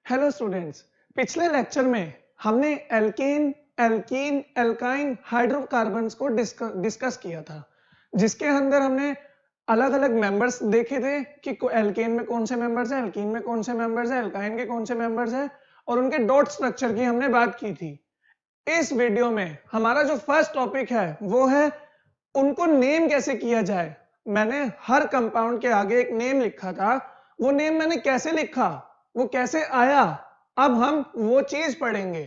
Hello students, पिछले lecture में हमने एल्केन, एल्कीन, एल्काइन हाइड्रोकार्बन्स को डिस्कस किया था, जिसके अंदर हमने अलग अलग मेंबर्स देखे थे कि एल्केन में कौन से मेंबर्स हैं, एल्कीन में कौन से मेंबर्स हैं, एल्काइन के कौन से मेंबर्स हैं, और उनके डॉट स्ट्रक्चर की हमने बात की थी। इस वीडियो में हमारा जो फर्स्ट टॉपिक है वो है उनको नेम कैसे किया जाए। मैंने हर कंपाउंड के आगे एक नेम लिखा था, वो नेम मैंने कैसे लिखा, वो कैसे आया, अब हम वो चीज पढ़ेंगे।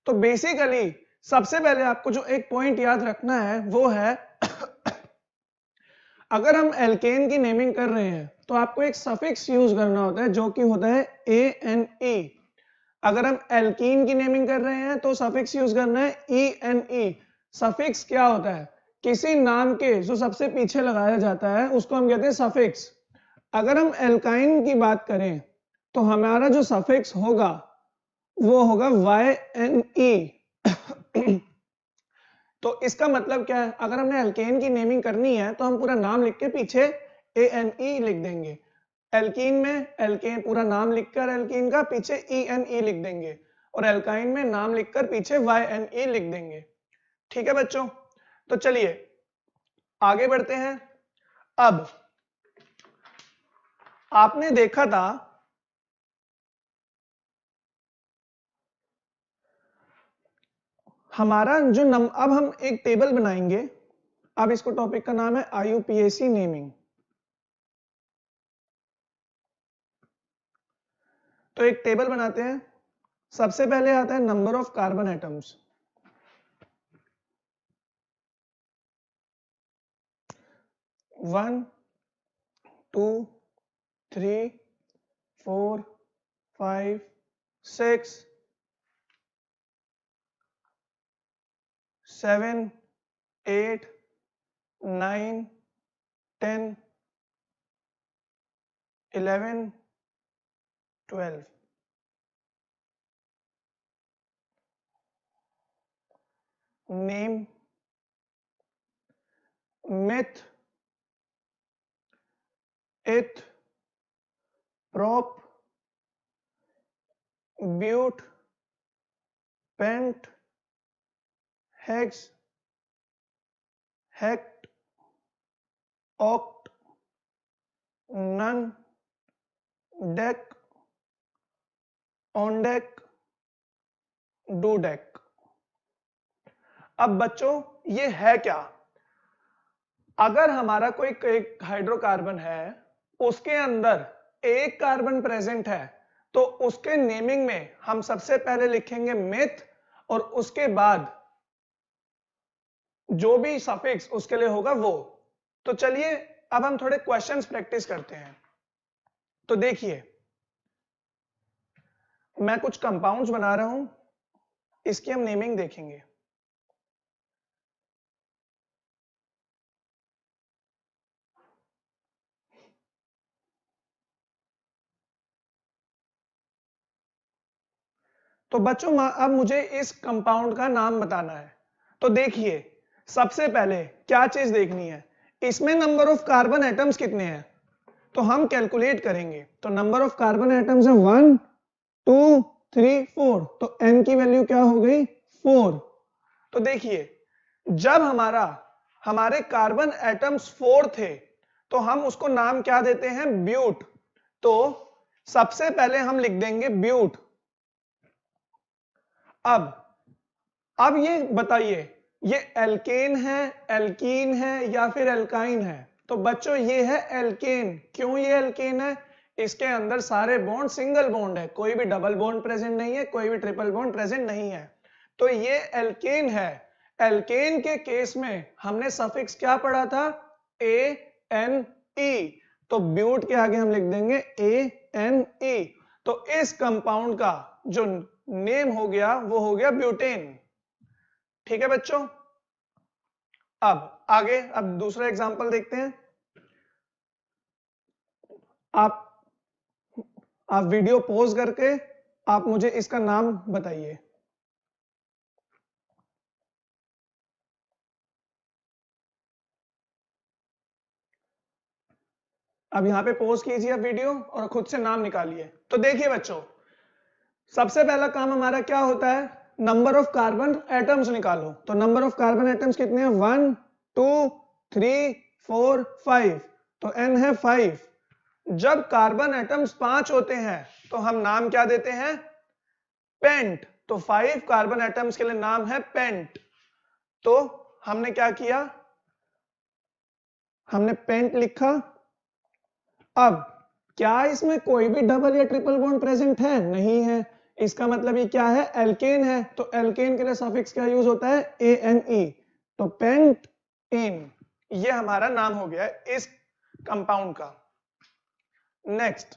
तो बेसिकली सबसे पहले आपको जो एक पॉइंट याद रखना है वो है अगर हम एल्केन की नेमिंग कर रहे हैं तो आपको एक सफिक्स यूज करना होता है जो कि होता है ANE। अगर हम एल्कीन की नेमिंग कर रहे हैं तो सफिक्स यूज करना है ENE। सफिक्स क्या होता है? किसी नाम के जो सबसे पीछे लगाया जाता है उसको हम कहते हैं सफिक्स। अगर हम एल्काइन की बात करें तो हमारा जो सफिक्स होगा वो होगा YNE। तो इसका मतलब क्या है? अगर हमने एल्केन की नेमिंग करनी है तो हम पूरा नाम लिख के पीछे ANE लिख देंगे। एल्कीन में एल्केन पूरा नाम लिखकर एल्कीन का पीछे ENE लिख देंगे, और एल्काइन में नाम लिखकर पीछे YNE लिख देंगे। ठीक है बच्चों, तो चलिए आगे बढ़ते हैं। अब आपने देखा था हमारा जो अब हम एक टेबल बनाएंगे। अब इसको टॉपिक का नाम है IUPAC नेमिंग। तो एक टेबल बनाते हैं। सबसे पहले आता है number of carbon atoms. One, two, three, 4, 5, 6, 7, 8, 9, 10, 11, 12। Name, meth, eth, prop, but, pent, hex, hept, oct, non, dec, undec, dodec. अब बच्चों ये है क्या? अगर हमारा कोई एक हाइड्रोकार्बन है, उसके अंदर एक कार्बन प्रेजेंट है, तो उसके नेमिंग में हम सबसे पहले लिखेंगे मिथ, और उसके बाद जो भी सफिक्स उसके लिए होगा वो। तो चलिए अब हम थोड़े क्वेश्चंस प्रैक्टिस करते हैं। तो देखिए, मैं कुछ कंपाउंड्स बना रहा हूं, इसकी हम नेमिंग देखेंगे। तो बच्चों अब मुझे इस कंपाउंड का नाम बताना है। तो देखिए, सबसे पहले क्या चीज देखनी है, इसमें नंबर ऑफ कार्बन एटम्स कितने हैं। तो हम कैलकुलेट करेंगे। तो नंबर ऑफ कार्बन एटम्स है 1, 2, 3, 4। तो n की वैल्यू क्या हो गई? 4। तो देखिए, जब हमारे कार्बन एटम्स 4 थे तो हम उसको नाम क्या देते हैं? ब्यूट। तो सबसे पहले हम लिख देंगे ब्यूट। अब ये बताइए, ये एल्केन है, एल्कीन है या फिर एल्काइन है? तो बच्चों ये है एल्केन। क्यों ये एल्केन है? इसके अंदर सारे बॉन्ड सिंगल बॉन्ड है, कोई भी डबल बॉन्ड प्रेजेंट नहीं है, कोई भी ट्रिपल बॉन्ड प्रेजेंट नहीं है। तो ये एल्केन है। एल्केन के केस में हमने सफिक्स क्या पढ़ा था? ANE। तो ब्यूट के आगे हम लिख देंगे ANE। तो इस कंपाउंड का जो नेम हो गया वो हो गया ब्यूटेन। ठीक है बच्चों, अब आगे अब दूसरा एग्जांपल देखते हैं। आप आप वीडियो पॉज करके आप मुझे इसका नाम बताइए। अब यहां पे पॉज कीजिए आप वीडियो और खुद से नाम निकालिए। तो देखिए बच्चों, सबसे पहला काम हमारा क्या होता है, नंबर ऑफ कार्बन एटम्स निकालो। तो नंबर ऑफ कार्बन एटम्स कितने हैं, 1 2 3 4 5, तो n है 5। जब कार्बन एटम्स 5 होते हैं तो हम नाम क्या देते हैं, पेंट। तो 5 कार्बन एटम्स के लिए नाम है पेंट। तो हमने क्या किया, हमने पेंट लिखा। अब क्या इसमें कोई भी डबल या ट्रिपल बॉन्ड प्रेजेंट है, नहीं है। इसका मतलब ये क्या है, एल्केन है। तो एल्केन के लिए सफिक्स क्या यूज होता है, ANE। तो पेंट इन, ये हमारा नाम हो गया है इस कंपाउंड का। नेक्स्ट,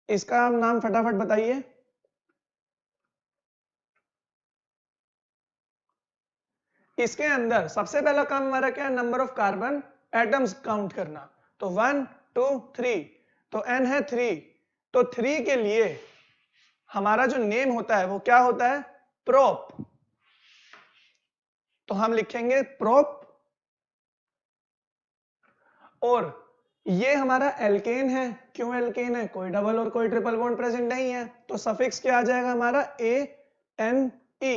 इसका नाम फटाफट बताइए। इसके अंदर सबसे पहला काम हमारा क्या है, number of carbon atoms count करना। तो 1 2 3, तो n है 3। तो 3 के लिए हमारा जो नेम होता है वो क्या होता है, प्रोप। तो हम लिखेंगे प्रोप। और ये हमारा एल्केन है। क्यों एल्केन है, कोई डबल और कोई ट्रिपल बॉन्ड प्रेजेंट नहीं है। तो सफिक्स क्या आ जाएगा हमारा, ANE।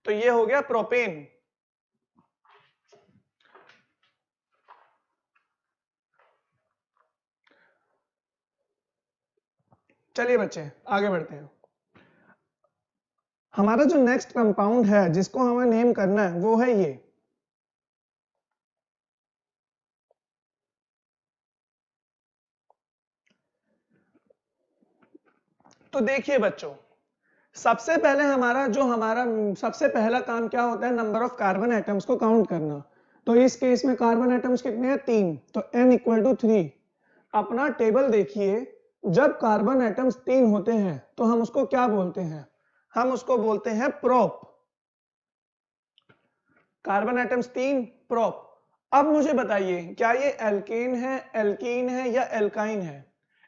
तो ये हो गया प्रोपेन। चलिए बच्चे आगे बढ़ते हैं। हमारा जो नेक्स्ट कंपाउंड है जिसको हमें नेम करना है वो है ये। तो देखिए बच्चों, सबसे पहले हमारा सबसे पहला काम क्या होता है, नंबर ऑफ कार्बन एटम्स को काउंट करना। तो इस केस में कार्बन एटम्स कितने हैं, 3। तो n = 3। अपना टेबल देखिए, जब कार्बन एटम्स 3 होते हैं तो हम उसको क्या बोलते हैं, हम उसको बोलते हैं प्रोप। Carbon atoms 3, prop. अब मुझे बताइए, क्या ये एल्केन है, एल्कीन है या एल्काइन है।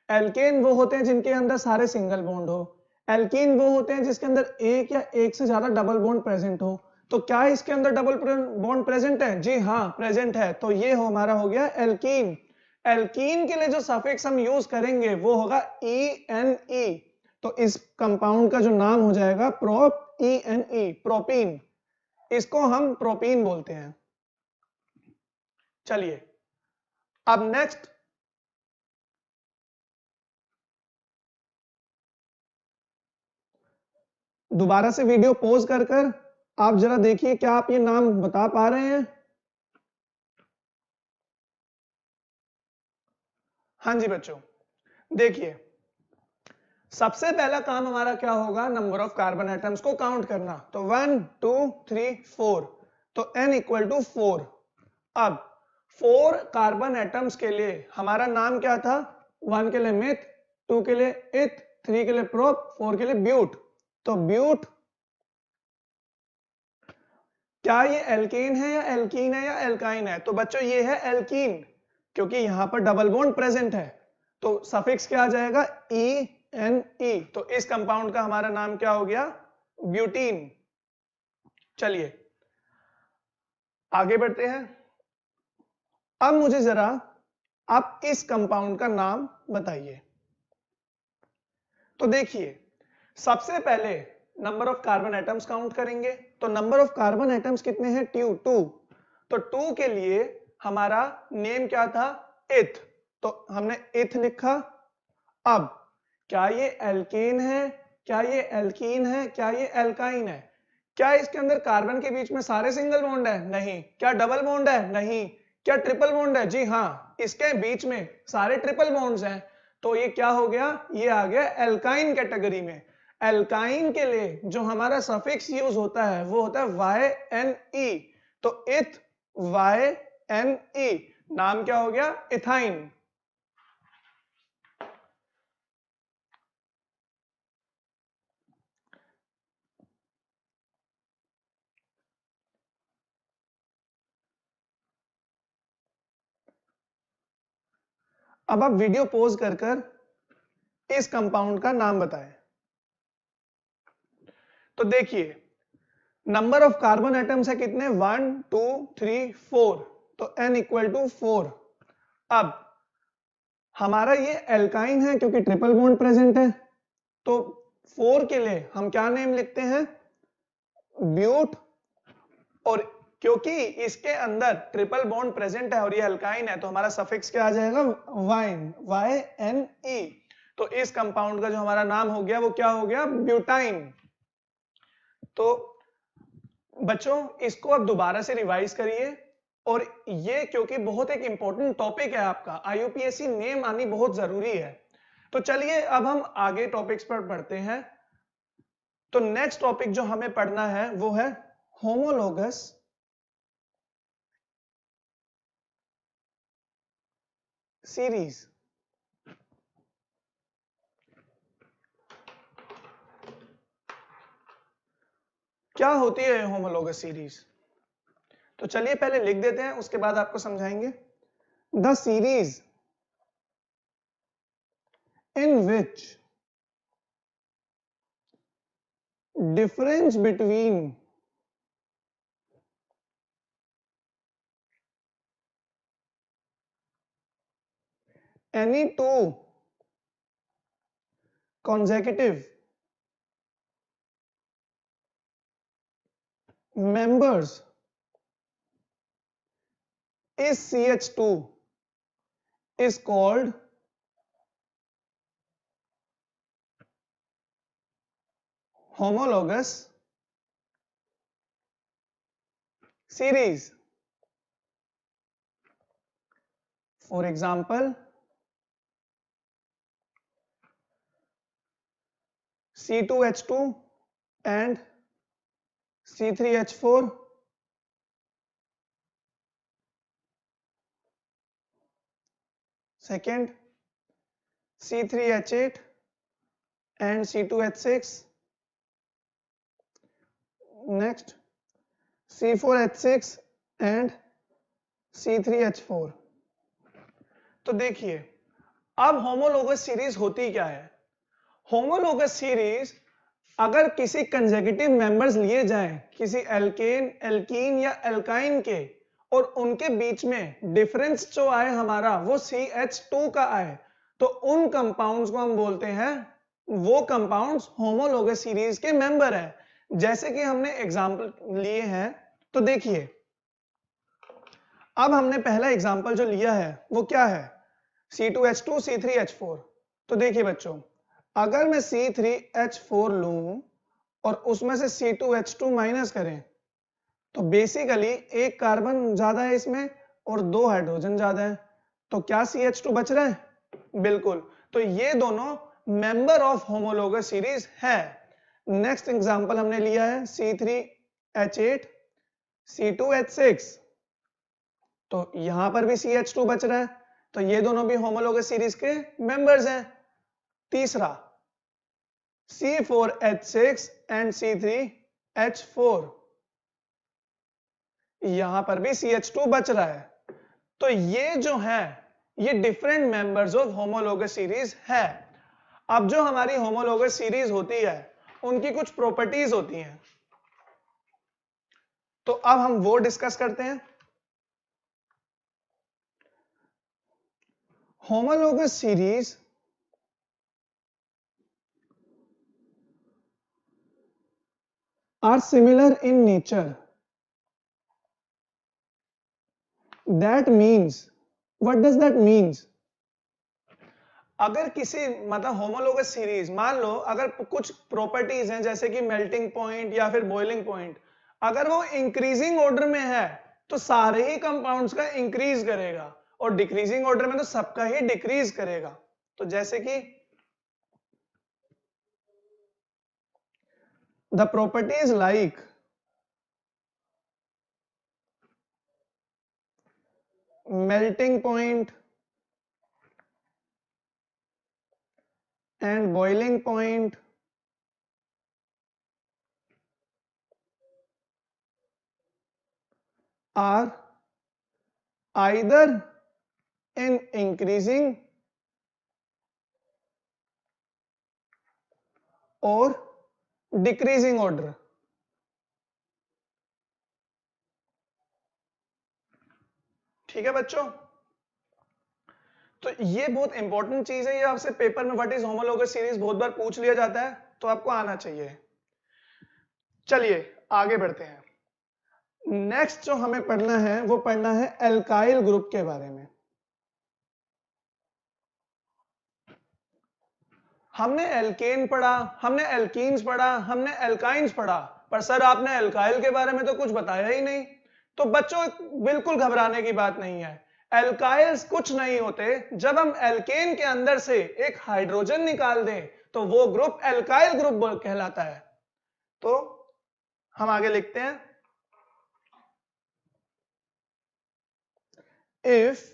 एल्केन वो होते हैं जिनके अंदर सारे सिंगल बॉन्ड हो। एल्कीन वो होते हैं जिसके अंदर एक या एक से ज्यादा डबल बॉन्ड प्रेजेंट हो। तो क्या इसके अंदर डबल बॉन्ड प्रेजेंट है, जी हाँ प्रेजेंट है। तो ये हमारा हो गया एल्कीन। एल्कीन के लिए जो सफिक्स हम यूज करेंगे वो होगा ENE। तो इस कंपाउंड का जो नाम हो जाएगा प्रोप, ENE, प्रोपीन। इसको हम प्रोपीन बोलते हैं। चलिए अब नेक्स्ट, दोबारा से वीडियो पॉज कर आप जरा देखिए, क्या आप ये नाम बता पा रहे हैं। हाँ जी बच्चों, देखिए सबसे पहला काम हमारा क्या होगा, नंबर ऑफ कार्बन एटम्स को काउंट करना। तो 1 2 3 4, तो n = 4। अब 4 कार्बन एटम्स के लिए हमारा नाम क्या था, 1 के लिए मिथ, 2 के लिए इथ, 3 के लिए प्रोप, 4 के लिए ब्यूट। तो ब्यूट, क्या ये एल्केन है या एल्कीन है या एल्काइन है, तो बच्चों ये है एल्कीन, क्योंकि यहां पर डबल बॉन्ड प्रेजेंट है। तो सफिक्स क्या आ जाएगा, ENE। तो इस कंपाउंड का हमारा नाम क्या हो गया, ब्यूटीन। चलिए आगे बढ़ते हैं। अब मुझे जरा आप इस कंपाउंड का नाम बताइए। तो देखिए सबसे पहले number of carbon atoms count करेंगे। तो नंबर ऑफ कार्बन एटम्स कितने हैं, 2। तो 2 के लिए हमारा नेम क्या था, इथ। तो हमने इथ लिखा। अब क्या ये एल्केन है, क्या ये एल्कीन है, क्या ये एल्काइन है। क्या इसके अंदर कार्बन के बीच में सारे सिंगल बॉन्ड है, नहीं। क्या डबल बॉन्ड है, नहीं। क्या ट्रिपल बॉन्ड है, जी हाँ, इसके बीच में सारे ट्रिपल बॉन्ड्स हैं। तो ये क्या हो गया, ये आ गया एल्काइन कैटेगरी में। एल्काइन के लिए जो हमारा सफिक्स यूज होता है वो होता है YNE। तो इथ, YNE, नाम क्या हो गया, इथाइन। अब आप वीडियो पॉज कर इस कंपाउंड का नाम बताएं। तो देखिए नंबर ऑफ कार्बन एटम्स है कितने, 1 2 3 4। तो n = 4। अब हमारा ये एल्काइन है क्योंकि ट्रिपल बॉन्ड प्रेजेंट है, तो 4 के लिए हम क्या नेम लिखते हैं, ब्यूट, और क्योंकि इसके अंदर ट्रिपल बॉन्ड प्रेजेंट है और ये अल्काइन है तो हमारा सफिक्स क्या आ जाएगा, वाइन, YNE। तो इस कंपाउंड का जो हमारा नाम हो गया वो क्या हो गया, ब्यूटाइन। तो बच्चों इसको अब दोबारा से रिवाइज करिए, और ये क्योंकि बहुत एक इंपॉर्टेंट टॉपिक है आपका, IUPAC नेम आनी बहुत जरूरी है। तो चलिए अब हम आगे टॉपिक्स पर पढ़ते हैं। तो नेक्स्ट टॉपिक जो हमें पढ़ना है वो है होमोलोगस सीरीज। क्या होती है होमोलोगस सीरीज, तो चलिए पहले लिख देते हैं, उसके बाद आपको समझाएंगे। The series in which difference between any two consecutive members is CH2 is called homologous series. For example, C2H2 and C3H4, second C3H8 and C2H6, next C4H6 and C3H4। तो देखिए अब होमोलोगस सीरीज होती क्या है। Homologous series अगर किसी consecutive members लिए जाएं किसी एल्केन, एल्कीन या एल्काइन के, और उनके बीच में डिफरेंस जो आए हमारा वो CH2 का आए, तो उन कंपाउंड्स को हम बोलते हैं, वो कंपाउंड्स होमोलोगस सीरीज के मेंबर हैं। जैसे कि हमने एग्जांपल लिए हैं, तो देखिए अब हमने पहला एग्जांपल जो लिया है वो क्या है, C2H2 C3H4। तो देखिए बच्चों अगर मैं C3H4 लूं और उसमें से C2H2 माइनस करें, तो बेसिकली एक कार्बन ज्यादा है इसमें और 2 हाइड्रोजन ज्यादा है, तो क्या CH2 बच रहा है, बिल्कुल। तो ये दोनों मेंबर ऑफ होमोलोगस सीरीज है। नेक्स्ट एग्जांपल हमने लिया है C3H8 C2H6, तो यहां पर भी CH2 बच रहा है, तो ये दोनों भी होमोलोगस सीरीज के मेंबर्स हैं। तीसरा C4H6 एंड C3H4, यहां पर भी CH2 बच रहा है, तो ये जो है ये different members of homologous series है। अब जो हमारी होमोलोगस सीरीज होती है उनकी कुछ प्रॉपर्टीज होती हैं, तो अब हम वो डिस्कस करते हैं। Homologous series are similar in nature. That means, what does that means? अगर किसी मतलब होमोलोगस सीरीज, मान लो अगर कुछ प्रॉपर्टीज हैं जैसे कि मेल्टिंग पॉइंट या फिर बॉइलिंग पॉइंट, अगर वो इंक्रीजिंग ऑर्डर में है तो सारे ही कंपाउंड्स का इंक्रीज करेगा, और डिक्रीजिंग ऑर्डर में तो सबका ही डिक्रीज करेगा। तो जैसे कि the properties like melting point and boiling point are either in increasing or decreasing order। ठीक है बच्चों, तो ये बहुत इंपॉर्टेंट चीज है, ये आपसे पेपर में व्हाट इज होमोलोगस सीरीज बहुत बार पूछ लिया जाता है, तो आपको आना चाहिए। चलिए आगे बढ़ते हैं। नेक्स्ट जो हमें पढ़ना है वो पढ़ना है एल्काइल ग्रुप के बारे में। हमने एल्केन पढ़ा, हमने एल्कीन्स पढ़ा, हमने एल्काइंस पढ़ा, पर सर आपने एल्काइल के बारे में तो कुछ बताया ही नहीं। तो बच्चों बिल्कुल घबराने की बात नहीं है। एल्काइल्स कुछ नहीं होते, जब हम एल्केन के अंदर से एक हाइड्रोजन निकाल दें तो वो ग्रुप एल्काइल ग्रुप कहलाता है। तो हम आगे लिखते हैं, if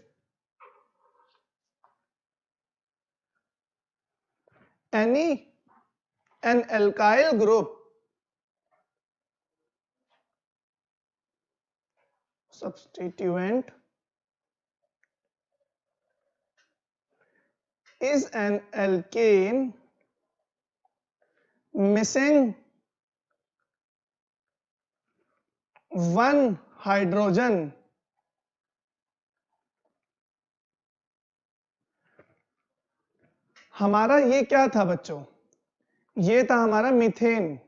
an alkyl group substituent is an alkane missing one hydrogen, हमारा ये क्या था बच्चों, ये था हमारा मीथेन।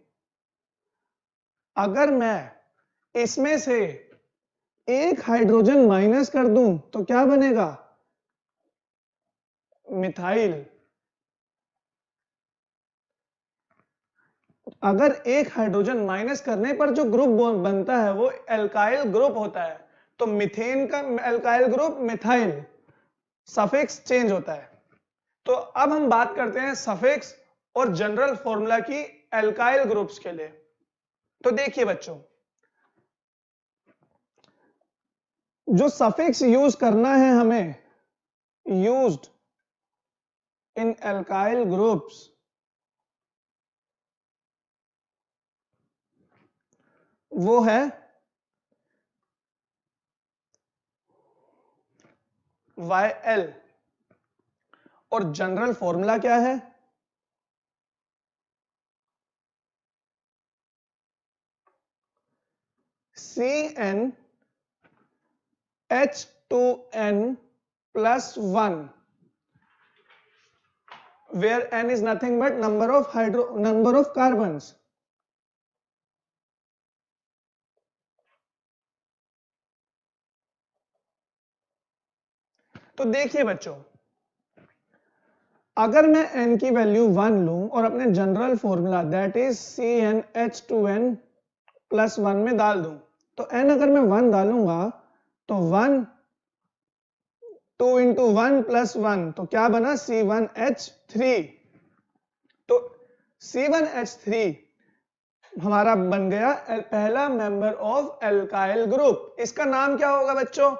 अगर मैं इसमें से एक हाइड्रोजन माइनस कर दूं तो क्या बनेगा, मिथाइल। अगर एक हाइड्रोजन माइनस करने पर जो ग्रुप बनता है वो एल्काइल ग्रुप होता है। तो मीथेन का alkyl group methyl, suffix change होता है। तो अब हम बात करते हैं सफिक्स और जनरल फॉर्मूला की एल्काइल ग्रुप्स के लिए। तो देखिए बच्चों, जो सफिक्स यूज करना है हमें, यूज्ड इन एल्काइल ग्रुप्स, वो है YL। और जनरल फॉर्मूला क्या है, CnH2n plus 1, where n is nothing but number of carbons। तो देखिए बच्चों, अगर मैं n की वैल्यू 1 लूं और अपने general formula that is CnH2n plus 1 में डाल दूं, तो n अगर मैं 1 डालूंगा तो 1 2 इंटू 1 प्लस 1, तो क्या बना C1H3। तो C1H3 हमारा बन गया पहला मेंबर ऑफ एल्काइल ग्रुप। इसका नाम क्या होगा बच्चों,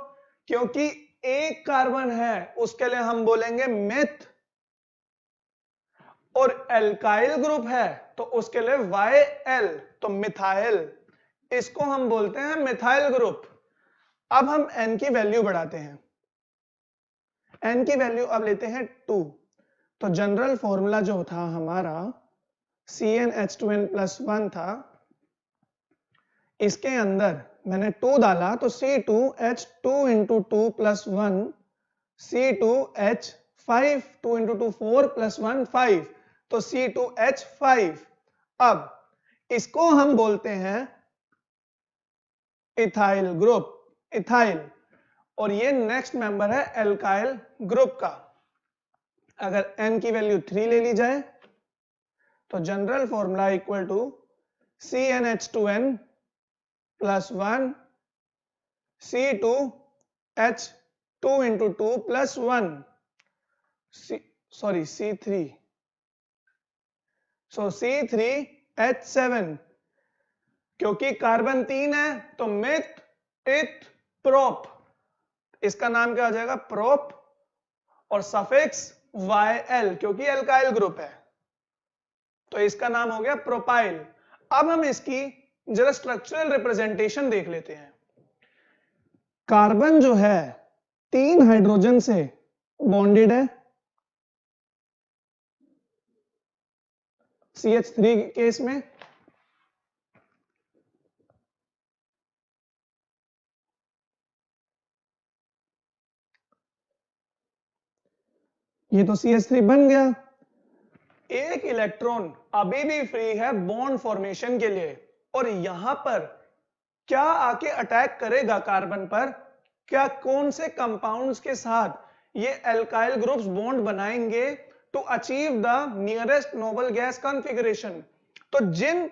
क्योंकि एक कार्बन है उसके लिए हम बोलेंगे मिथ, और एल्काइल ग्रुप है तो उसके लिए YL, तो मिथाइल। इसको हम बोलते हैं मिथाइल ग्रुप। अब हम n की वैल्यू बढ़ाते हैं, n की वैल्यू अब लेते हैं 2। तो जनरल फॉर्मूला जो था हमारा CnH2n प्लस 1 था, इसके अंदर मैंने 2 डाला तो C2H2 into 2 plus 1, C2H5, 2 into 2 4 plus 1 5, तो C2H5। अब इसको हम बोलते हैं इथाइल ग्रुप, इथाइल। और ये नेक्स्ट मेंबर है एल्काइल ग्रुप का। अगर n की वैल्यू 3 ले ली जाए तो general formula equal to CnH2n plus 1 C2H2 into 2 plus 1, sorry C3, so C3H7। क्योंकि कार्बन 3 है तो मिथ इथ प्रोप, इसका नाम क्या हो जाएगा, प्रोप। और सफिक्स YL, क्योंकि एल्काइल ग्रुप है तो इसका नाम हो गया प्रोपाइल। अब हम इसकी जरा स्ट्रक्चरल रिप्रेजेंटेशन देख लेते हैं। कार्बन जो है 3 हाइड्रोजन से बॉन्डेड है, CH3 केस में, ये तो CH3 बन गया। एक इलेक्ट्रॉन अभी भी फ्री है बॉन्ड फॉर्मेशन के लिए, और यहां पर क्या आके अटैक करेगा कार्बन पर, क्या कौन से कंपाउंड्स के साथ ये एल्काइल ग्रुप्स बॉन्ड बनाएंगे to achieve the nearest noble gas configuration. तो जिन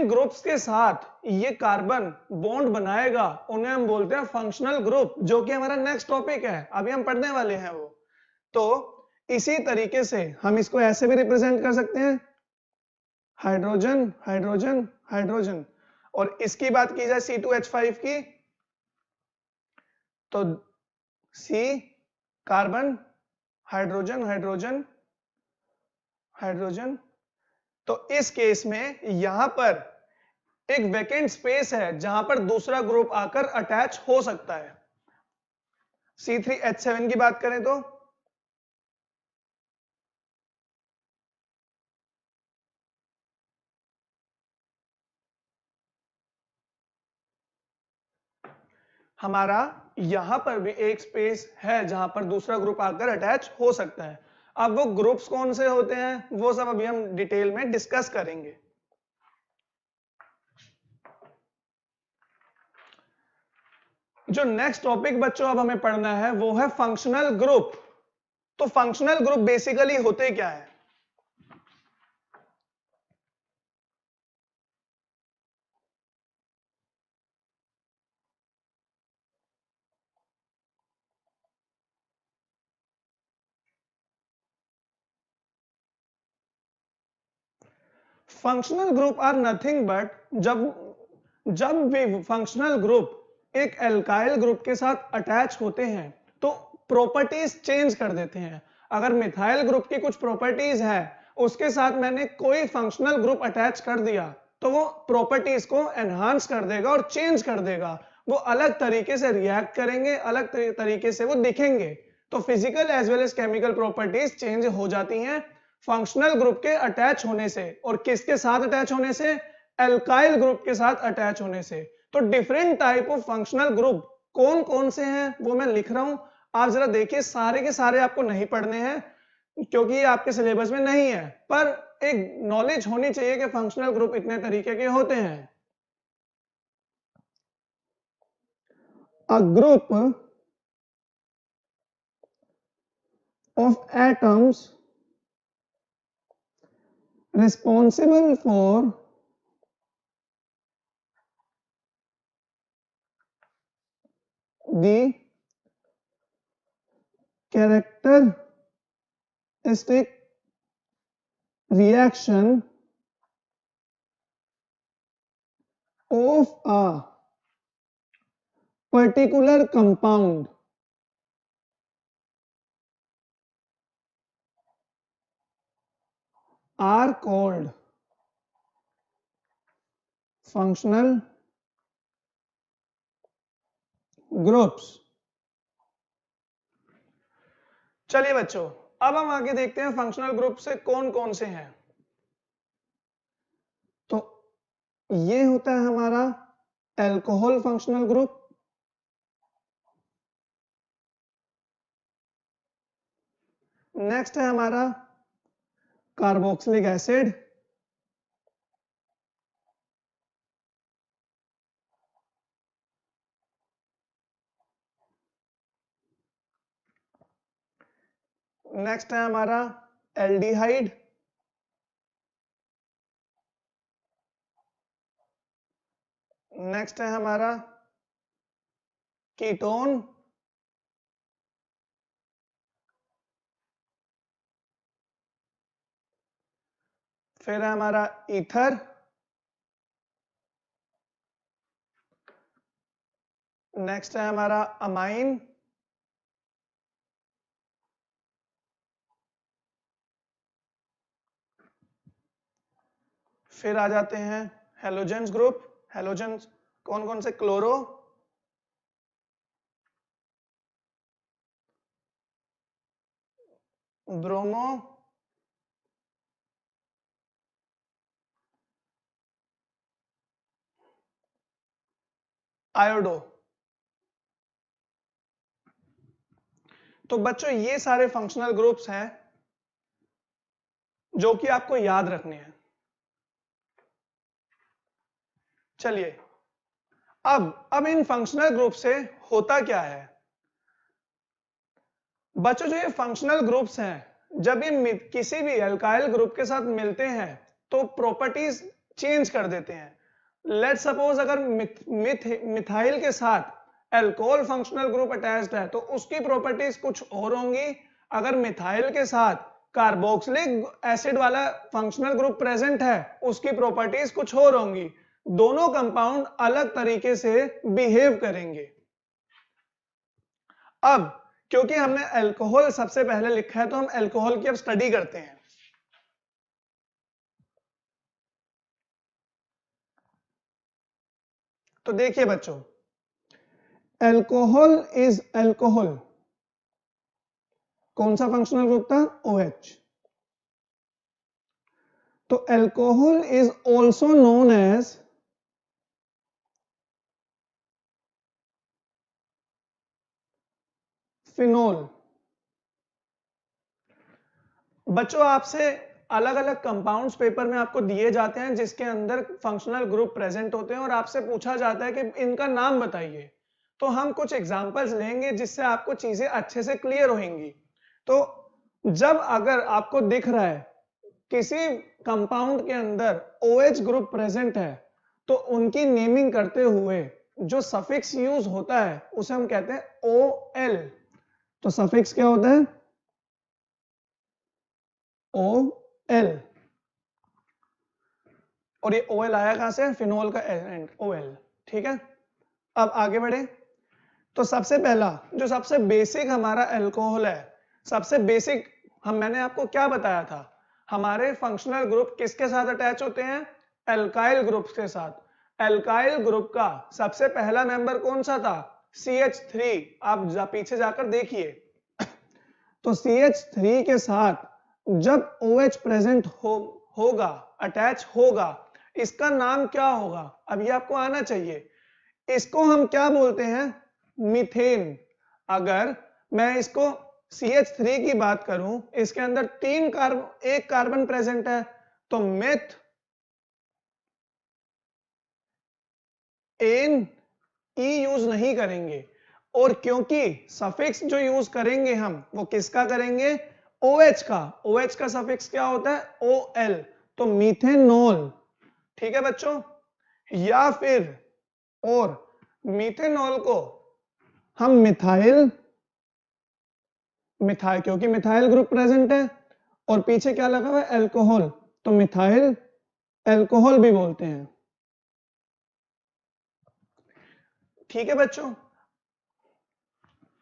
ग्रुप्स के साथ ये कार्बन बॉन्ड बनाएगा उन्हें हम बोलते हैं फंक्शनल ग्रुप, जो कि हमारा नेक्स्ट टॉपिक है, अभी हम पढ़ने वाले हैं वो। तो इसी तरीके से हम इसको ऐसे भी रिप्रेजेंट कर सकते हैं, हाइड्रोजन हाइड्रोजन हाइड्रोजन। और इसकी बात की जाए C2H5 की, तो C carbon hydrogen hydrogen hydrogen. तो इस केस में यहां पर एक वैकेंट स्पेस है जहां पर दूसरा ग्रुप आकर अटैच हो सकता है। C3H7 की बात करें तो हमारा यहां पर भी एक स्पेस है जहां पर दूसरा ग्रुप आकर अटैच हो सकता है। अब वो ग्रुप्स कौन से होते हैं वो सब अभी हम डिटेल में डिस्कस करेंगे। जो नेक्स्ट टॉपिक बच्चों अब हमें पढ़ना है वो है फंक्शनल ग्रुप। तो फंक्शनल ग्रुप बेसिकली होते क्या है? Functional group are nothing but, जब जब भी फंक्शनल ग्रुप एक एल्काइल ग्रुप के साथ अटैच होते हैं तो प्रॉपर्टीज चेंज कर देते हैं। अगर मिथाइल ग्रुप की कुछ प्रॉपर्टीज है उसके साथ मैंने कोई फंक्शनल ग्रुप अटैच कर दिया तो वो प्रॉपर्टीज को एनहांस कर देगा और चेंज कर देगा। वो अलग तरीके से रिएक्ट करेंगे, अलग तरीके से वो दिखेंगे। तो physical as well as chemical properties change हो जाती हैं फंक्शनल ग्रुप के अटैच होने से। और किसके साथ अटैच होने से? एल्काइल ग्रुप के साथ अटैच होने से। तो different type of functional group कौन कौन से हैं वो मैं लिख रहा हूं, आप जरा देखिए। सारे के सारे आपको नहीं पढ़ने हैं क्योंकि ये आपके सिलेबस में नहीं है, पर एक नॉलेज होनी चाहिए कि फंक्शनल ग्रुप इतने तरीके के होते हैं। A group of atoms responsible for the characteristic reaction of a particular compound are called functional groups। चलिए बच्चों, अब हम आगे देखते हैं फंक्शनल ग्रुप से कौन कौन से हैं। तो ये होता है हमारा अल्कोहल फंक्शनल ग्रुप, नेक्स्ट है हमारा कार्बोक्सिलिक एसिड, नेक्स्ट है हमारा एल्डिहाइड, नेक्स्ट है हमारा कीटोन, फिर है हमारा ईथर, नेक्स्ट है हमारा अमाइन, फिर आ जाते हैं हेलोजेंस ग्रुप। हेलोजेंस कौन कौन से? Chloro, bromo, iodo. तो बच्चों ये सारे फंक्शनल ग्रुप्स हैं जो कि आपको याद रखने हैं। चलिए अब इन फंक्शनल ग्रुप से होता क्या है बच्चों, जो ये फंक्शनल ग्रुप्स हैं जब ये किसी भी अल्काइल ग्रुप के साथ मिलते हैं तो प्रॉपर्टीज चेंज कर देते हैं। लेट सपोज अगर मिथाइल के साथ अल्कोहल फंक्शनल ग्रुप अटैच्ड है तो उसकी प्रॉपर्टीज कुछ और होंगी। अगर मिथाइल के साथ कार्बोक्सिलिक एसिड वाला फंक्शनल ग्रुप प्रेजेंट है उसकी प्रॉपर्टीज कुछ और होंगी। दोनों कंपाउंड अलग तरीके से बिहेव करेंगे। अब क्योंकि हमने अल्कोहल सबसे पहले लिखा है तो हम अल्कोहल की अब स्टडी करते हैं। तो देखिए बच्चों, अल्कोहल इज अल्कोहल कौन सा फंक्शनल ग्रुप था? OH। तो alcohol is also known as phenol. बच्चों आपसे अलग अलग कंपाउंड्स पेपर में आपको दिए जाते हैं जिसके अंदर फंक्शनल ग्रुप प्रेजेंट होते हैं और आपसे पूछा जाता है कि इनका नाम बताइए। तो हम कुछ एग्जांपल्स लेंगे जिससे आपको चीजें अच्छे से क्लियर होंगी। तो जब अगर आपको दिख रहा है किसी कंपाउंड के अंदर OH ग्रुप प्रेजेंट है तो उनकी नेमिंग करते हुए जो सफिक्स यूज होता है उसे हम कहते हैं OL। तो सफिक्स क्या होता है? OL। और ये OL आया कहां से? फिनोल का एंड OL। ठीक है, अब आगे बढ़े। तो सबसे पहला जो सबसे बेसिक हमारा अल्कोहल है, सबसे बेसिक मैंने आपको क्या बताया था, हमारे फंक्शनल ग्रुप किसके साथ अटैच होते हैं? अल्काइल ग्रुप के साथ। अल्काइल ग्रुप का सबसे पहला मेंबर कौन सा था? CH3। आप पीछे जाकर देखिए। तो CH3 के साथ जब OH प्रेजेंट होगा, अटैच होगा, इसका नाम क्या होगा? अब ये आपको आना चाहिए। इसको हम क्या बोलते हैं? मीथेन। अगर मैं इसको CH3 की बात करूं, इसके अंदर एक कार्बन प्रेजेंट है तो मिथ एन ई यूज नहीं करेंगे। और क्योंकि सफिक्स जो यूज करेंगे हम वो किसका करेंगे? OH का। OH का सफिक्स क्या होता है? OL। तो मीथेनॉल। ठीक है बच्चों, या फिर और मीथेनॉल को हम मिथाइल क्योंकि मिथाइल ग्रुप प्रेजेंट है और पीछे क्या लगा हुआ है? अल्कोहल। तो मिथाइल अल्कोहल भी बोलते हैं। ठीक है बच्चों,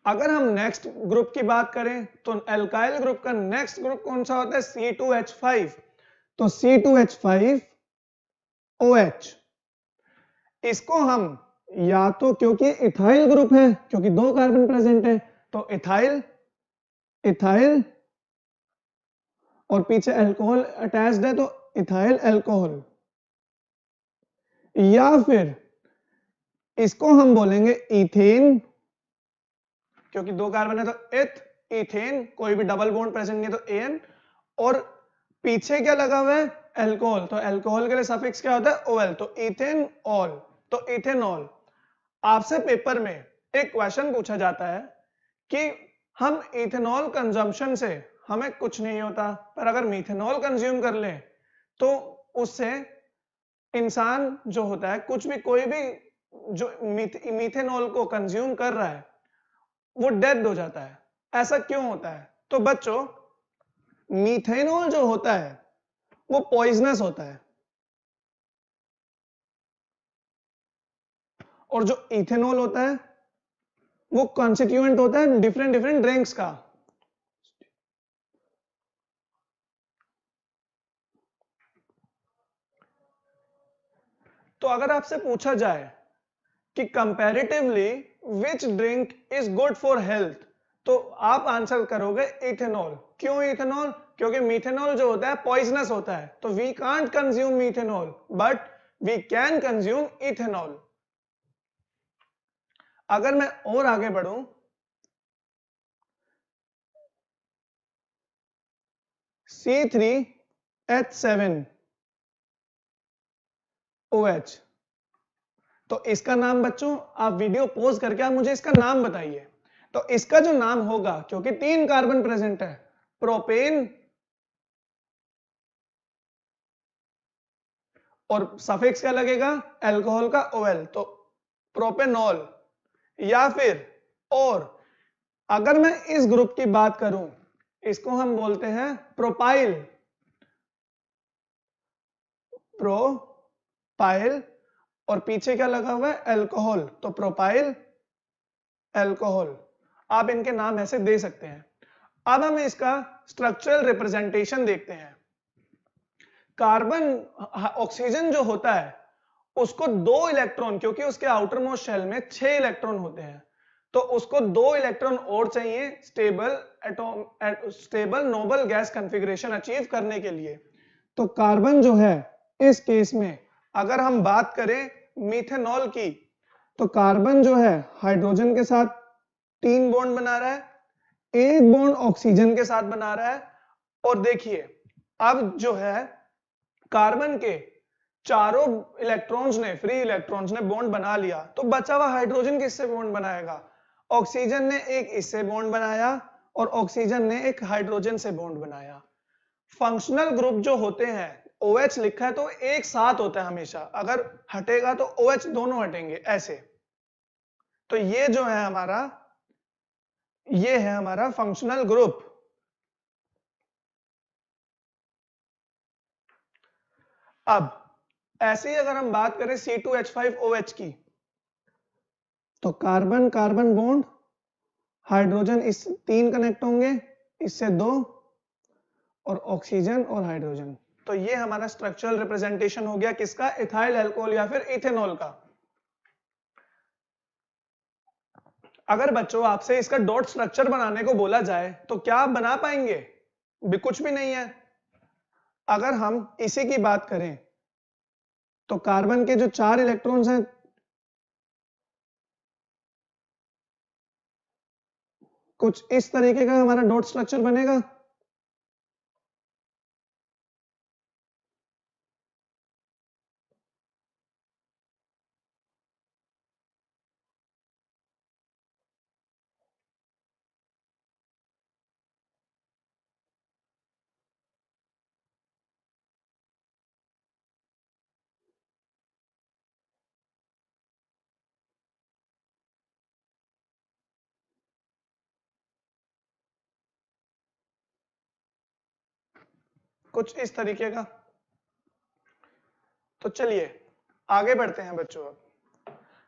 अगर हम नेक्स्ट ग्रुप की बात करें तो अल्काइल ग्रुप का नेक्स्ट ग्रुप कौन सा होता है? C2H5। तो C2H5OH। इसको हम या तो, क्योंकि इथाइल ग्रुप है, क्योंकि दो कार्बन प्रेजेंट है, तो इथाइल और पीछे अल्कोहल अटैच्ड है तो इथाइल अल्कोहल। या फिर इसको हम बोलेंगे इथेन, क्योंकि दो कार्बन है तो इथेन, कोई भी डबल बॉन्ड प्रेजेंट नहीं है तो एन। और पीछे क्या लगा हुआ है? अल्कोहल। तो अल्कोहल के लिए सफिक्स क्या होता है? OL। तो इथेनॉल। तो इथेनॉल। आपसे पेपर में एक क्वेश्चन पूछा जाता है कि हम इथेनॉल कंजम्पशन से हमें कुछ नहीं होता, पर अगर मीथेनॉल कंज्यूम कर ले तो उससे इंसान जो होता है, कुछ भी कोई भी जो मीथेनॉल को कंज्यूम कर रहा है वो डेड हो जाता है। ऐसा क्यों होता है? तो बच्चों मीथेनॉल जो होता है वो पॉइजनस होता है और जो इथेनॉल होता है वो कॉन्स्टिट्यूएंट होता है डिफरेंट डिफरेंट ड्रिंक्स का। तो अगर आपसे पूछा जाए कि comparatively which drink is good for health, तो आप आंसर करोगे इथेनॉल। क्यों इथेनॉल? क्योंकि मीथेनॉल जो होता है पॉइजनस होता है, तो we can't consume methanol but we can consume ethanol. अगर मैं और आगे बढ़ूं C3H7OH। तो इसका नाम बच्चों, आप वीडियो पॉज करके आप मुझे इसका नाम बताइए। तो इसका जो नाम होगा, क्योंकि 3 कार्बन प्रेजेंट है, प्रोपेन, और सफिक्स क्या लगेगा, अल्कोहल का OL, तो प्रोपेनॉल। या फिर, और अगर मैं इस ग्रुप की बात करूं, इसको हम बोलते हैं प्रोपाइल। प्रोपाइल, और पीछे क्या लगा हुआ है, अल्कोहल, तो प्रोपाइल अल्कोहल। आप इनके नाम ऐसे दे सकते हैं। अब हम इसका स्ट्रक्चरल रिप्रेजेंटेशन देखते हैं। कार्बन, ऑक्सीजन जो होता है उसको 2 इलेक्ट्रॉन, क्योंकि उसके आउटर मोस्ट शेल में 6 इलेक्ट्रॉन होते हैं, तो उसको 2 इलेक्ट्रॉन और चाहिए stable Nobel gas configuration achieve करने के लिए। तो कार्बन जो है, इस केस में अगर हम बात करें मीथेनॉल की, तो कार्बन जो है हाइड्रोजन के साथ 3 बॉन्ड बना रहा है, 1 बॉन्ड ऑक्सीजन के साथ बना रहा है। और देखिए, अब जो है कार्बन के चारों इलेक्ट्रॉन्स ने, फ्री इलेक्ट्रॉन्स ने बॉन्ड बना लिया, तो बचा हुआ हाइड्रोजन किससे बॉन्ड बनाएगा, ऑक्सीजन ने एक इससे बॉन्ड बनाया और ऑक्सीजन ने एक हाइड्रोजन से बॉन्ड बनाया। फंक्शनल ग्रुप जो होते हैं, OH लिखा है तो एक साथ होता है हमेशा, अगर हटेगा तो OH दोनों हटेंगे ऐसे। तो ये जो है हमारा, ये है हमारा फंक्शनल ग्रुप। अब ऐसे ही अगर हम बात करें C2H5OH की, तो कार्बन कार्बन बॉन्ड, हाइड्रोजन इस 3 कनेक्ट होंगे, इससे 2, और ऑक्सीजन और हाइड्रोजन। तो ये हमारा स्ट्रक्चरल रिप्रेजेंटेशन हो गया किसका, इथाइल अल्कोहल या फिर इथेनॉल का। अगर बच्चों आपसे इसका डॉट स्ट्रक्चर बनाने को बोला जाए तो क्या आप बना पाएंगे, भी कुछ भी नहीं है। अगर हम इसी की बात करें तो कार्बन के जो 4 इलेक्ट्रॉन्स हैं, कुछ इस तरीके का हमारा डॉट स्ट्रक्चर बनेगा। कुछ इस तरीके का। तो चलिए आगे बढ़ते हैं बच्चों। अब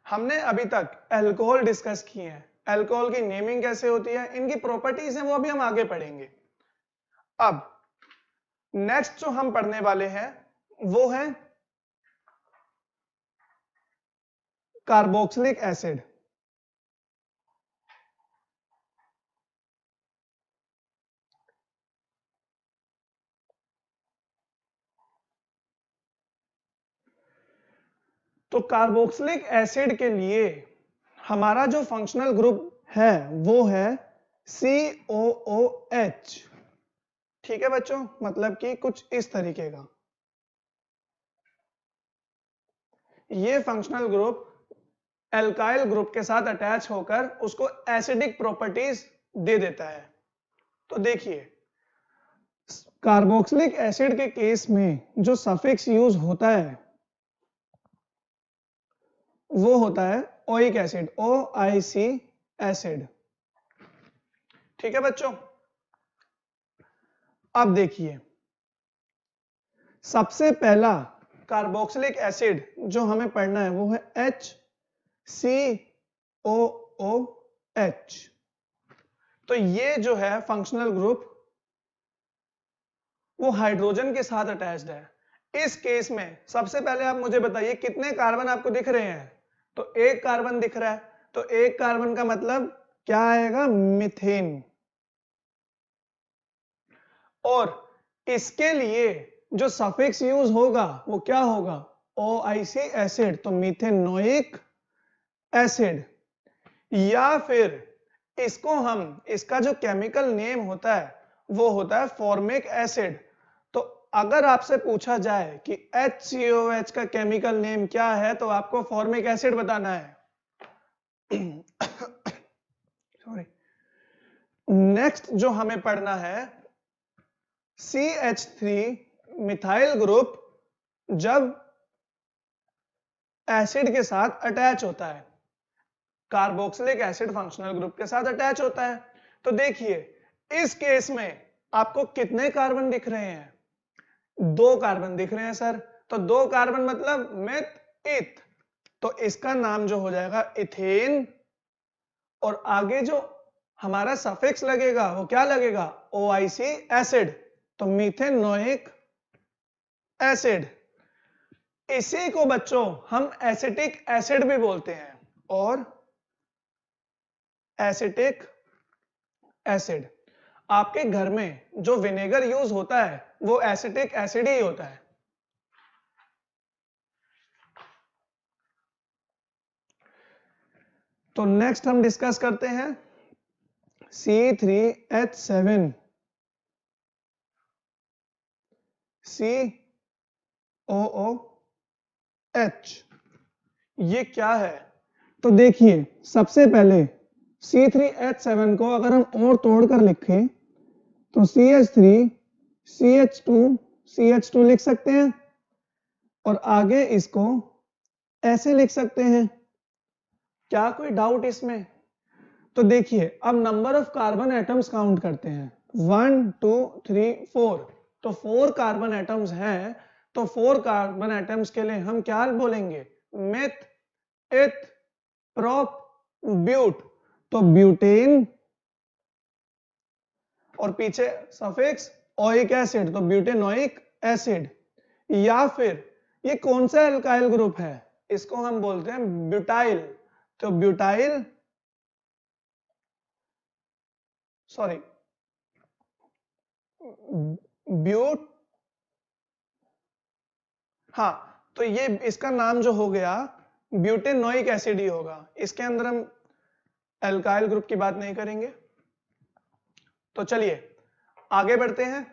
हमने अभी तक अल्कोहल डिस्कस किए हैं, अल्कोहल की नेमिंग कैसे होती है, इनकी प्रॉपर्टीज हैं वो अभी हम आगे पढ़ेंगे। अब नेक्स्ट जो हम पढ़ने वाले हैं वो है कार्बोक्सिलिक एसिड। तो कार्बोक्सिलिक एसिड के लिए हमारा जो फंक्शनल ग्रुप है वो है COOH। ठीक है बच्चों, मतलब कि कुछ इस तरीके का। ये फंक्शनल ग्रुप एल्काइल ग्रुप के साथ अटैच होकर उसको एसिडिक प्रॉपर्टीज दे देता है। तो देखिए, कार्बोक्सिलिक एसिड के केस में जो सफिक्स यूज होता है वो होता है ओइक एसिड, OIC एसिड। ठीक है बच्चों, अब देखिए, सबसे पहला कार्बोक्सिलिक एसिड जो हमें पढ़ना है वो है HCOOH। तो ये जो है फंक्शनल ग्रुप वो हाइड्रोजन के साथ अटैच्ड है। इस केस में सबसे पहले आप मुझे बताइए कितने कार्बन आपको दिख रहे हैं। तो एक कार्बन दिख रहा है, तो एक कार्बन का मतलब क्या आएगा, मीथेन। और इसके लिए जो सफिक्स यूज होगा वो क्या होगा, OIC एसिड, तो मीथेनोइक एसिड। या फिर इसको हम, इसका जो केमिकल नेम होता है वो होता है फॉर्मिक एसिड। अगर आपसे पूछा जाए कि HCOH का केमिकल नेम क्या है तो आपको फॉर्मिक एसिड बताना है। सॉरी। नेक्स्ट जो हमें पढ़ना है, CH3 मिथाइल ग्रुप जब एसिड के साथ अटैच होता है, कार्बोक्सिलिक एसिड फंक्शनल ग्रुप के साथ अटैच होता है, तो देखिए इस केस में आपको कितने कार्बन दिख रहे हैं? 2 कार्बन दिख रहे हैं सर। तो 2 कार्बन मतलब मेथ इथ, तो इसका नाम जो हो जाएगा इथेन, और आगे जो हमारा सफिक्स लगेगा वो क्या लगेगा? OIC एसिड, तो मीथेनोइक एसिड। इसी को बच्चों हम एसिटिक एसिड भी बोलते हैं, और एसिटिक एसिड। आपके घर में जो विनेगर यूज होता है वो एसिटिक एसिड ही होता है। तो नेक्स्ट हम डिस्कस करते हैं C3H7 COOH, ये क्या है? तो देखिए सबसे पहले C3H7 को अगर हम और तोड़ कर लिखें तो CH3 CH2 लिख सकते हैं, और आगे इसको ऐसे लिख सकते हैं। क्या कोई डाउट इसमें? तो देखिए अब number of carbon atoms count करते हैं, 1 2 3 4, तो 4 कार्बन एटम्स हैं, तो 4 कार्बन एटम्स के लिए हम क्या बोलेंगे? मेथ इथ प्रोप ब्यूट, तो ब्यूटेन, और पीछे सफिक्स ओइक एसिड, तो ब्यूटेनोइक एसिड। या फिर ये कौन सा एल्काइल ग्रुप है? इसको हम बोलते हैं ब्यूटाइल, तो ब्यूटाइल सॉरी ब्यूट, हाँ, तो ये इसका नाम जो हो गया ब्यूटेनोइक एसिड ही होगा। इसके अंदर हम एल्काइल ग्रुप की बात नहीं करेंगे। तो चलिए आगे बढ़ते हैं।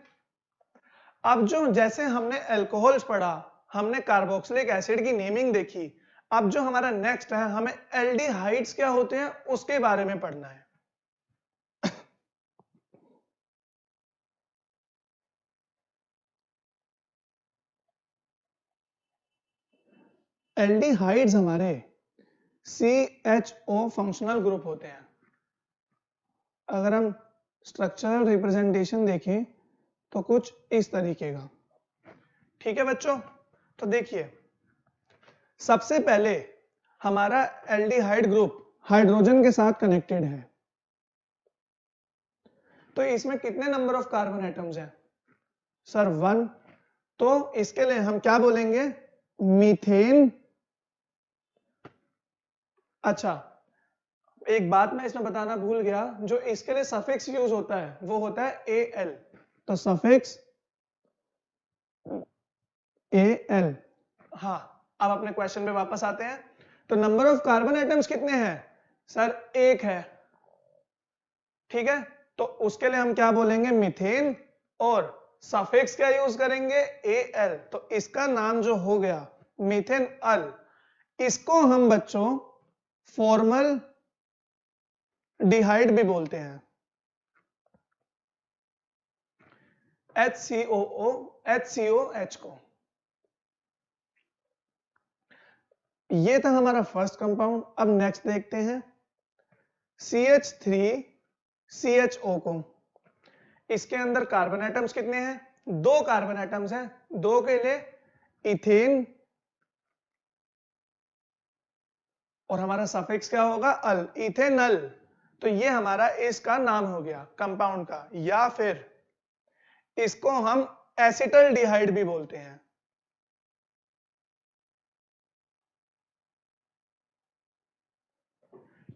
अब जो जैसे हमने अल्कोहल्स पढ़ा, हमने कार्बोक्सिलिक एसिड की नेमिंग देखी, अब जो हमारा नेक्स्ट है हमें एल्डिहाइड्स क्या होते हैं उसके बारे में पढ़ना है। एल्डिहाइड्स हमारे CHO फंक्शनल ग्रुप होते हैं। अगर हम स्ट्रक्चरल रिप्रेजेंटेशन देखें तो कुछ इस तरीके का। ठीक है बच्चों, तो देखिए सबसे पहले हमारा एल्डिहाइड ग्रुप हाइड्रोजन के साथ कनेक्टेड है, तो इसमें कितने नंबर ऑफ कार्बन एटम्स हैं? सर 1, तो इसके लिए हम क्या बोलेंगे? मीथेन। अच्छा, एक बात मैं इसमें बताना भूल गया, जो इसके लिए सफिक्स यूज होता है वो होता है AL, तो सफिक्स AL। हाँ, अब अपने क्वेश्चन पे वापस आते हैं। तो नंबर ऑफ कार्बन एटम्स कितने हैं? सर 1 है। ठीक है, तो उसके लिए हम क्या बोलेंगे? मीथेन, और सफिक्स क्या यूज करेंगे? AL, तो इसका नाम जो हो गया मीथेन अल। इसको हम बच्चों फॉर्मल डिहाइड भी बोलते हैं, HCOH को। ये था हमारा फर्स्ट कंपाउंड। अब नेक्स्ट देखते हैं CH3CHO को। इसके अंदर कार्बन एटम्स कितने हैं? 2 कार्बन एटम्स हैं, 2 के लिए इथेन, और हमारा सफिक्स क्या होगा? अल, इथेनल। तो ये हमारा इसका नाम हो गया कंपाउंड का, या फिर इसको हम एसिटल डिहाइड भी बोलते हैं।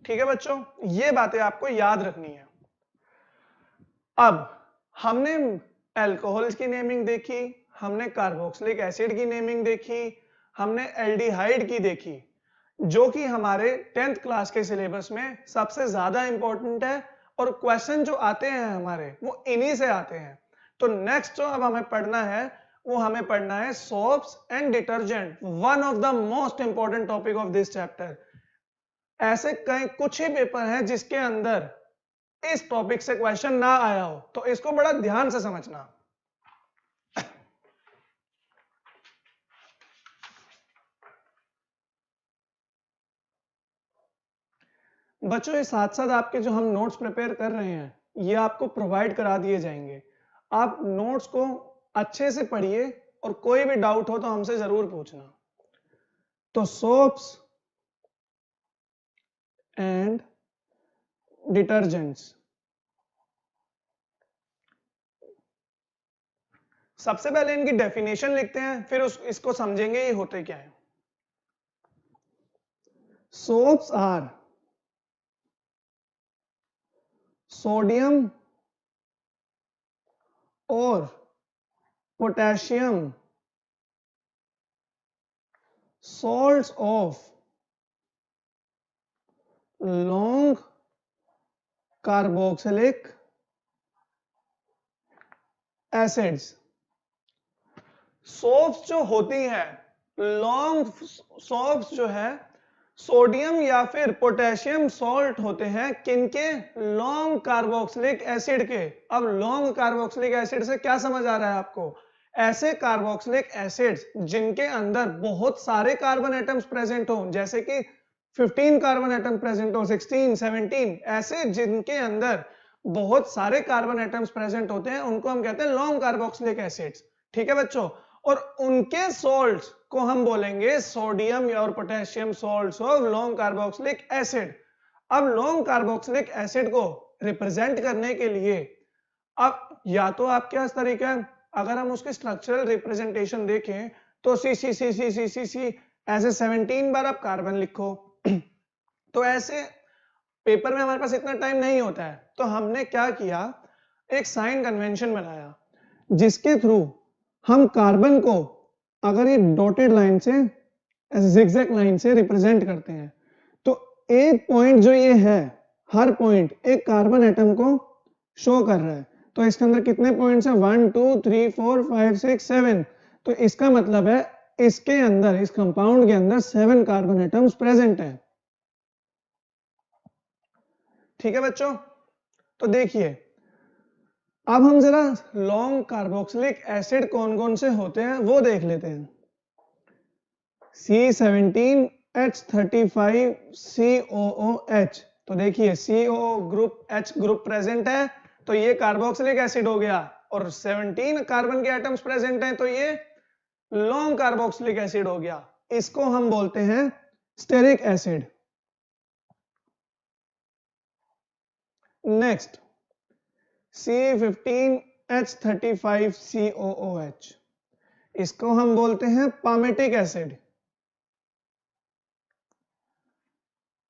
ठीक है बच्चों, ये बातें आपको याद रखनी है। अब हमने अल्कोहल्स की नेमिंग देखी, हमने कार्बोक्सिलिक एसिड की नेमिंग देखी, हमने एल्डिहाइड की देखी, जो कि हमारे 10th क्लास के सिलेबस में सबसे ज्यादा इंपॉर्टेंट है, और क्वेश्चन जो आते हैं हमारे वो इन्हीं से आते हैं। तो नेक्स्ट जो अब हमें पढ़ना है वो हमें पढ़ना है soaps and detergent, one of the most important topic of this chapter. ऐसे कई कुछ ही पेपर हैं जिसके अंदर इस टॉपिक से क्वेश्चन ना आया हो, तो इसको बड़ा ध्यान से समझना। बच्चों, ये साथ साथ आपके जो हम नोट्स प्रिपेयर कर रहे हैं ये आपको प्रोवाइड करा दिए जाएंगे। आप नोट्स को अच्छे से पढ़िए और कोई भी डाउट हो तो हमसे जरूर पूछना। तो सोप्स एंड डिटर्जेंट्स, सबसे पहले इनकी डेफिनेशन लिखते हैं, फिर इसको समझेंगे ये होते क्या है। सोप्स आर सोडियम और potassium salts of long carboxylic acids। Soaps जो होती है, लॉन्ग सोप्स जो है सोडियम या फिर पोटेशियम सॉल्ट होते हैं किनके? लॉन्ग कार्बोक्सिलिक एसिड के। अब लॉन्ग कार्बोक्सिलिक एसिड से क्या समझ आ रहा है आपको? ऐसे कार्बोक्सिलिक एसिड्स जिनके अंदर बहुत सारे कार्बन एटम्स प्रेजेंट हो, जैसे कि 15 कार्बन एटम प्रेजेंट हो, 16, 17, ऐसे जिनके अंदर बहुत सारे कार्बन एटम्स प्रेजेंट होते हैं उनको हम कहते हैं लॉन्ग कार्बोक्सिलिक एसिड्स। ठीक है बच्चों, और उनके सॉल्ट्स को हम बोलेंगे सोडियम और potassium salts of long carboxylic acid. अब लॉन्ग कार्बोक्सिलिक एसिड को रिप्रेजेंट करने के लिए अब या तो आपके पास तरीका है, अगर हम उसकी स्ट्रक्चरल रिप्रेजेंटेशन देखें तो सी सी सी सी सी सी सी ऐसे 17 बार आप कार्बन लिखो। तो ऐसे पेपर में हमारे पास इतना टाइम नहीं होता है, तो हमने क्या किया, एक साइन कन्वेंशन बनाया जिसके थ्रू हम कार्बन को अगर ये डॉटेड लाइन से जिगजैग लाइन से रिप्रेजेंट करते हैं तो एक पॉइंट जो ये है, हर पॉइंट एक कार्बन एटम को शो कर रहा है। तो इसके अंदर कितने पॉइंट्स हैं? 1 2 3 4 5 6 7। तो इसका मतलब है इसके अंदर, इस कंपाउंड के अंदर 7 कार्बन एटम्स प्रेजेंट हैं। ठीक है बच्चों, तो देखिए अब हम जरा लॉन्ग कार्बोक्सिलिक एसिड कौन कौन से होते हैं वो देख लेते हैं। C17H35COOH, तो देखिए COO group H group present है तो ये कार्बोक्सिलिक एसिड हो गया, और 17 कार्बन के एटम्स प्रेजेंट हैं तो ये लॉन्ग कार्बोक्सिलिक एसिड हो गया। इसको हम बोलते हैं स्टेरिक एसिड। नेक्स्ट C15H35COOH, इसको हम बोलते हैं पामेटिक एसिड।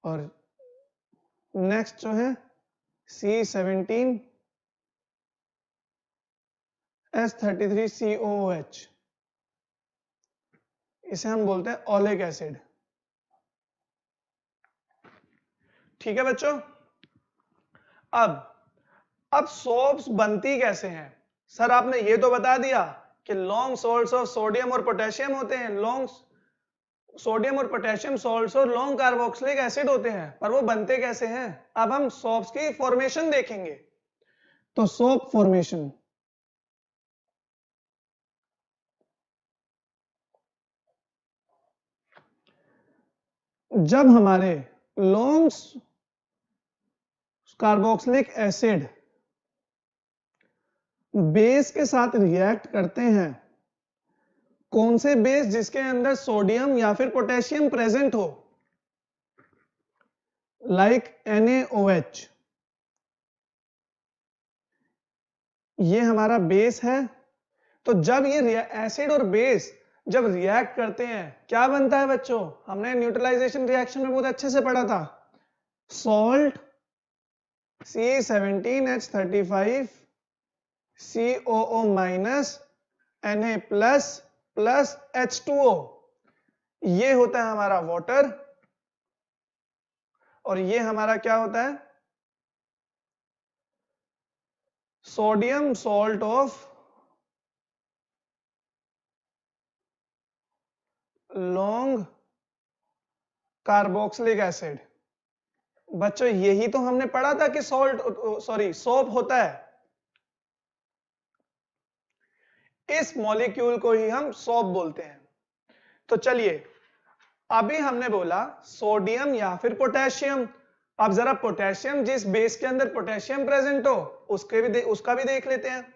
और नेक्स्ट जो है C17H33COOH, इसे हम बोलते हैं ओलिक एसिड। ठीक है बच्चों, अब सोप्स बनती कैसे हैं? सर आपने ये तो बता दिया कि लॉन्ग सॉल्ट्स ऑफ सोडियम और पोटेशियम होते हैं, लॉन्ग सोडियम और पोटेशियम सॉल्ट्स और लॉन्ग कार्बोक्सिलिक एसिड होते हैं, पर वो बनते कैसे हैं? अब हम सोप्स की फॉर्मेशन देखेंगे। तो सोप फॉर्मेशन, जब हमारे लॉन्ग कार्बोक्सिलिक एसिड बेस के साथ रिएक्ट करते हैं, कौन से बेस? जिसके अंदर सोडियम या फिर पोटेशियम प्रेजेंट हो, लाइक NaOH, ये हमारा बेस है। तो जब ये एसिड और बेस जब रिएक्ट करते हैं क्या बनता है बच्चों? हमने न्यूट्रलाइजेशन रिएक्शन में बहुत अच्छे से पढ़ा था, salt C17H35 COO minus Na plus plus H2O, ये होता है हमारा वाटर, और ये हमारा क्या होता है? Sodium salt of long carboxylic acid. बच्चों यही तो हमने पढ़ा था कि सोप होता है। इस मॉलिक्यूल को ही हम सोप बोलते हैं। तो चलिए, अभी हमने बोला सोडियम या फिर पोटेशियम। अब जरा पोटेशियम, जिस बेस के अंदर पोटेशियम प्रेजेंट हो उसका भी देख लेते हैं।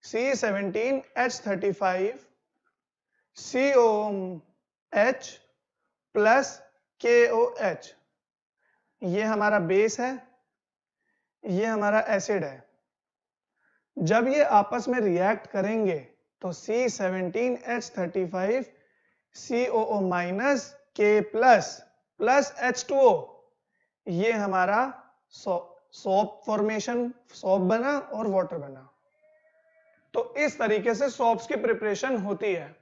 C17H35 COH प्लस KOH, ये हमारा बेस है, ये हमारा एसिड है। जब ये आपस में रिएक्ट करेंगे तो C17H35 COO minus K plus H2O, ये हमारा सोप फॉर्मेशन, सोप बना और वाटर बना। तो इस तरीके से सोप्स की प्रिपरेशन होती है।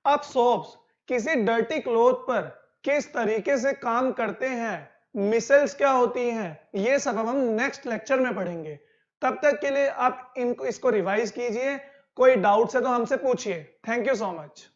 अब सोप्स किसी डर्टी क्लॉथ पर किस तरीके से काम करते हैं, मिसल्स क्या होती हैं, ये सब हम नेक्स्ट लेक्चर में पढ़ेंगे। तब तक के लिए आप इसको रिवाइज कीजिए। कोई डाउट्स है तो हमसे पूछिए। Thank you so much.